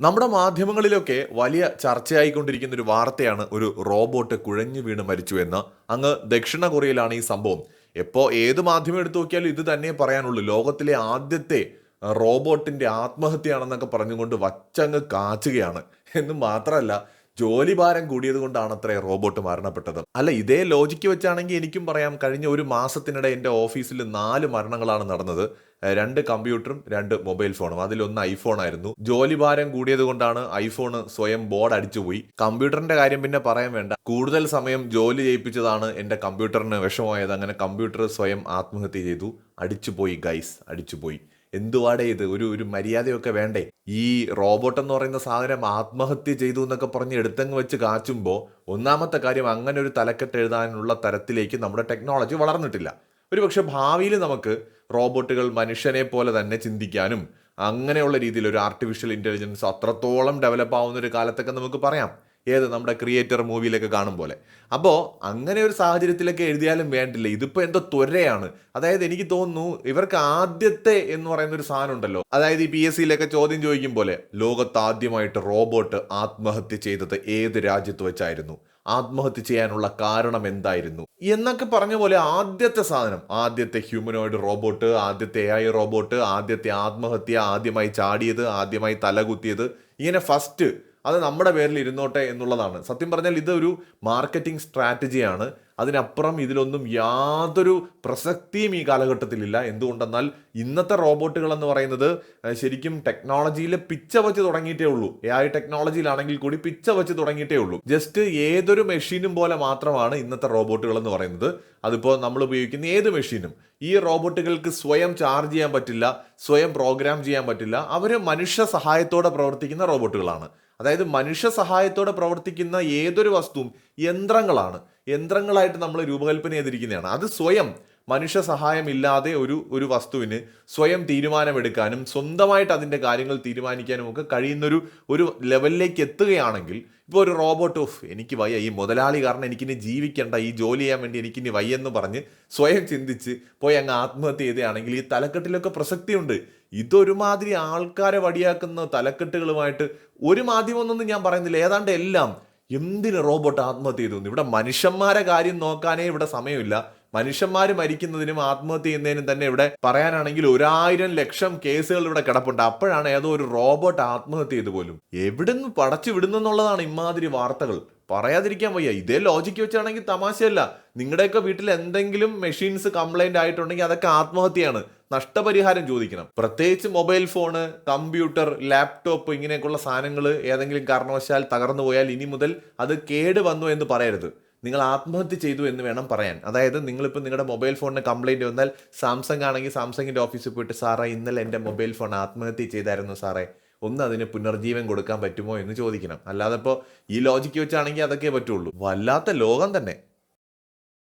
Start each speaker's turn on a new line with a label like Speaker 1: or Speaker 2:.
Speaker 1: നമ്മുടെ മാധ്യമങ്ങളിലൊക്കെ വലിയ ചർച്ചയായിക്കൊണ്ടിരിക്കുന്ന ഒരു വാർത്തയാണ് ഒരു റോബോട്ട് കുഴഞ്ഞു വീണ് മരിച്ചു എന്ന്. അങ്ങ് ദക്ഷിണ കൊറിയയിലാണ് ഈ സംഭവം. എപ്പോൾ ഏത് മാധ്യമം എടുത്തു നോക്കിയാലും ഇത് തന്നെ പറയാനുള്ളൂ. ലോകത്തിലെ ആദ്യത്തെ റോബോട്ടിന്റെ ആത്മഹത്യയാണെന്നൊക്കെ പറഞ്ഞുകൊണ്ട് വച്ചങ്ങ് കാച്ചുകയാണ്. എന്ന് മാത്രമല്ല, ജോലിഭാരം കൂടിയത് കൊണ്ടാണ് അത്രേ റോബോട്ട് മരണപ്പെട്ടത്. അല്ല, ഇതേ ലോജിക്ക് വെച്ചാണെങ്കിൽ എനിക്കും പറയാം, കഴിഞ്ഞ ഒരു മാസത്തിനിടെ എൻ്റെ ഓഫീസിൽ 4 മരണങ്ങളാണ് നടന്നത്. 2 കമ്പ്യൂട്ടറും 2 മൊബൈൽ ഫോണും. അതിലൊന്ന് ഐഫോൺ ആയിരുന്നു. ജോലിഭാരം കൂടിയത് കൊണ്ടാണ് ഐഫോൺ സ്വയം ബോർഡ് അടിച്ചുപോയി. കമ്പ്യൂട്ടറിന്റെ കാര്യം പിന്നെ പറയാൻ വേണ്ട. കൂടുതൽ സമയം ജോലി ചെയ്യിപ്പിച്ചതാണ് എൻ്റെ കമ്പ്യൂട്ടറിന് വിഷമമായത്. അങ്ങനെ കമ്പ്യൂട്ടർ സ്വയം ആത്മഹത്യ ചെയ്തു. അടിച്ചുപോയി ഗൈസ്, അടിച്ചുപോയി. എന്തുവാടേ ഇത്? ഒരു മര്യാദയൊക്കെ വേണ്ടേ? ഈ റോബോട്ട് എന്ന് പറയുന്ന സാധനം ആത്മഹത്യ ചെയ്തു എന്നൊക്കെ പറഞ്ഞ് എടുത്തങ്ങ് വെച്ച് കാച്ചുമ്പോൾ, ഒന്നാമത്തെ കാര്യം, അങ്ങനെ ഒരു തലക്കെട്ട് എഴുതാനുള്ള തരത്തിലേക്ക് നമ്മുടെ ടെക്നോളജി വളർന്നിട്ടില്ല. ഒരുപക്ഷെ ഭാവിയിൽ നമുക്ക് റോബോട്ടുകൾ മനുഷ്യനെ പോലെ തന്നെ ചിന്തിക്കാനും അങ്ങനെയുള്ള രീതിയിൽ ഒരു ആർട്ടിഫിഷ്യൽ ഇൻ്റലിജൻസ് അത്രത്തോളം ഡെവലപ്പ് ആവുന്ന ഒരു കാലത്തൊക്കെ നമുക്ക് പറയാം. ഏത് നമ്മുടെ ക്രിയേറ്റർ മൂവിയിലൊക്കെ കാണും പോലെ. അപ്പോൾ അങ്ങനെ ഒരു സാഹചര്യത്തിലൊക്കെ എഴുതിയാലും വേണ്ടില്ല. ഇതിപ്പോൾ എന്തോ ത്വരയാണ്. അതായത് എനിക്ക് തോന്നുന്നു ഇവർക്ക് ആദ്യത്തെ എന്ന് പറയുന്ന ഒരു സാധനം ഉണ്ടല്ലോ, അതായത് ഈ PSCയിലൊക്കെ ചോദ്യം ചോദിക്കും പോലെ, ലോകത്ത് ആദ്യമായിട്ട് റോബോട്ട് ആത്മഹത്യ ചെയ്തത് ഏത് രാജ്യത്ത് വെച്ചായിരുന്നു, ആത്മഹത്യ ചെയ്യാനുള്ള കാരണം എന്തായിരുന്നു എന്നൊക്കെ പറഞ്ഞ പോലെ ആദ്യത്തെ സാധനം, ആദ്യത്തെ ഹ്യൂമനോയിഡ് റോബോട്ട്, ആദ്യത്തെ AI റോബോട്ട്, ആദ്യത്തെ ആത്മഹത്യ, ആദ്യമായി ചാടിയത്, ആദ്യമായി തലകുത്തിയത്, ഇങ്ങനെ ഫസ്റ്റ് അത് നമ്മുടെ പേരിൽ ഇരുന്നോട്ടെ എന്നുള്ളതാണ്. സത്യം പറഞ്ഞാൽ ഇതൊരു മാർക്കറ്റിംഗ് സ്ട്രാറ്റജിയാണ്. അതിനപ്പുറം ഇതിലൊന്നും യാതൊരു പ്രസക്തിയും ഈ കാലഘട്ടത്തിലില്ല. എന്തുകൊണ്ടെന്നാൽ ഇന്നത്തെ റോബോട്ടുകൾ എന്ന് പറയുന്നത് ശരിക്കും ടെക്നോളജിയിൽ പിച്ച വെച്ച് തുടങ്ങിയിട്ടേ ഉള്ളൂ. AI ടെക്നോളജിയിലാണെങ്കിൽ കൂടി പിച്ച വെച്ച് തുടങ്ങിയിട്ടേ ഉള്ളൂ. ജസ്റ്റ് ഏതൊരു മെഷീനും പോലെ മാത്രമാണ് ഇന്നത്തെ റോബോട്ടുകൾ എന്ന് പറയുന്നത്. അതിപ്പോൾ നമ്മൾ ഉപയോഗിക്കുന്ന ഏത് മെഷീനും ഈ റോബോട്ടുകൾക്ക് സ്വയം ചാർജ് ചെയ്യാൻ പറ്റില്ല, സ്വയം പ്രോഗ്രാം ചെയ്യാൻ പറ്റില്ല. അവർ മനുഷ്യ സഹായത്തോടെ പ്രവർത്തിക്കുന്ന റോബോട്ടുകളാണ്. അതായത് മനുഷ്യ സഹായത്തോടെ പ്രവർത്തിക്കുന്ന ഏതൊരു വസ്തുവും യന്ത്രങ്ങളായിട്ട് നമ്മൾ രൂപകൽപ്പന ചെയ്തിരിക്കുന്നതാണ്. അത് സ്വയം മനുഷ്യ സഹായം ഇല്ലാതെ ഒരു വസ്തുവിന് സ്വയം തീരുമാനമെടുക്കാനും സ്വന്തമായിട്ട് അതിൻ്റെ കാര്യങ്ങൾ തീരുമാനിക്കാനും ഒക്കെ കഴിയുന്നൊരു ലെവലിലേക്ക് എത്തുകയാണെങ്കിൽ, ഇപ്പോൾ ഒരു റോബോട്ട്, എനിക്ക് വയ്യ, ഈ മുതലാളി കാരണം എനിക്കിനി ജീവിക്കണ്ട, ഈ ജോലി ചെയ്യാൻ വേണ്ടി എനിക്കിനി വയ്യെന്ന് പറഞ്ഞ് സ്വയം ചിന്തിച്ച് പോയി അങ്ങ് ആത്മഹത്യ ചെയ്തതാണെങ്കിൽ ഈ തലക്കെട്ടിലൊക്കെ പ്രസക്തിയുണ്ട്. ഇതൊരുമാതിരി ആൾക്കാരെ വടിയാക്കുന്ന തലക്കെട്ടുകളുമായിട്ട് ഒരു മാധ്യമമൊന്നും ഞാൻ പറയുന്നില്ല, ഏതാണ്ട് എല്ലാം എന്തിന് റോബോട്ട് ആത്മഹത്യ ചെയ്തു. ഇവിടെ മനുഷ്യന്മാരെ കാര്യം നോക്കാനേ ഇവിടെ സമയമില്ല. മനുഷ്യന്മാർ മരിക്കുന്നതിനും ആത്മഹത്യ ചെയ്യുന്നതിനും തന്നെ ഇവിടെ പറയാനാണെങ്കിൽ 1000 ലക്ഷം കേസുകൾ ഇവിടെ കിടപ്പുണ്ട്. അപ്പോഴാണ് ഏതോ ഒരു റോബോട്ട് ആത്മഹത്യ ചെയ്തു പോലും. എവിടുന്ന് പടച്ചു വിടുന്നെന്നുള്ളതാണ് ഇമാതിരി വാർത്തകൾ. പറയാതിരിക്കാൻ വയ്യ. ഇതേ ലോജിക്ക് വെച്ചാണെങ്കിൽ തമാശയല്ല. നിങ്ങളുടെയൊക്കെ വീട്ടിൽ എന്തെങ്കിലും മെഷീൻസ് കംപ്ലൈന്റ് ആയിട്ടുണ്ടെങ്കിൽ അതൊക്കെ ആത്മഹത്യയാണ്. നഷ്ടപരിഹാരം ചോദിക്കണം. പ്രത്യേകിച്ച് മൊബൈൽ ഫോണ്, കമ്പ്യൂട്ടർ, ലാപ്ടോപ്പ്, ഇങ്ങനെയൊക്കെയുള്ള സാധനങ്ങൾ ഏതെങ്കിലും കാരണവശാൽ തകർന്നു പോയാൽ ഇനി മുതൽ അത് കേട് വന്നു എന്ന് പറയരുത്. നിങ്ങൾ ആത്മഹത്യ ചെയ്തു എന്ന് വേണം പറയാൻ. അതായത് നിങ്ങളിപ്പോൾ നിങ്ങളുടെ മൊബൈൽ ഫോണിന് കംപ്ലൈൻറ്റ് വന്നാൽ, സാംസങ് ആണെങ്കിൽ സാംസങ്ങിൻ്റെ ഓഫീസിൽ പോയിട്ട്, സാറേ ഇന്നലെ എൻ്റെ മൊബൈൽ ഫോൺ ആത്മഹത്യ ചെയ്തായിരുന്നു സാറേ, ഒന്ന് അതിന് പുനർജീവൻ കൊടുക്കാൻ പറ്റുമോ എന്ന് ചോദിക്കണം. അല്ലാതെ ഇപ്പോൾ ഈ ലോജിക്ക് വെച്ചാണെങ്കിൽ അതൊക്കെ പറ്റുള്ളൂ. വല്ലാത്ത ലോകം തന്നെ.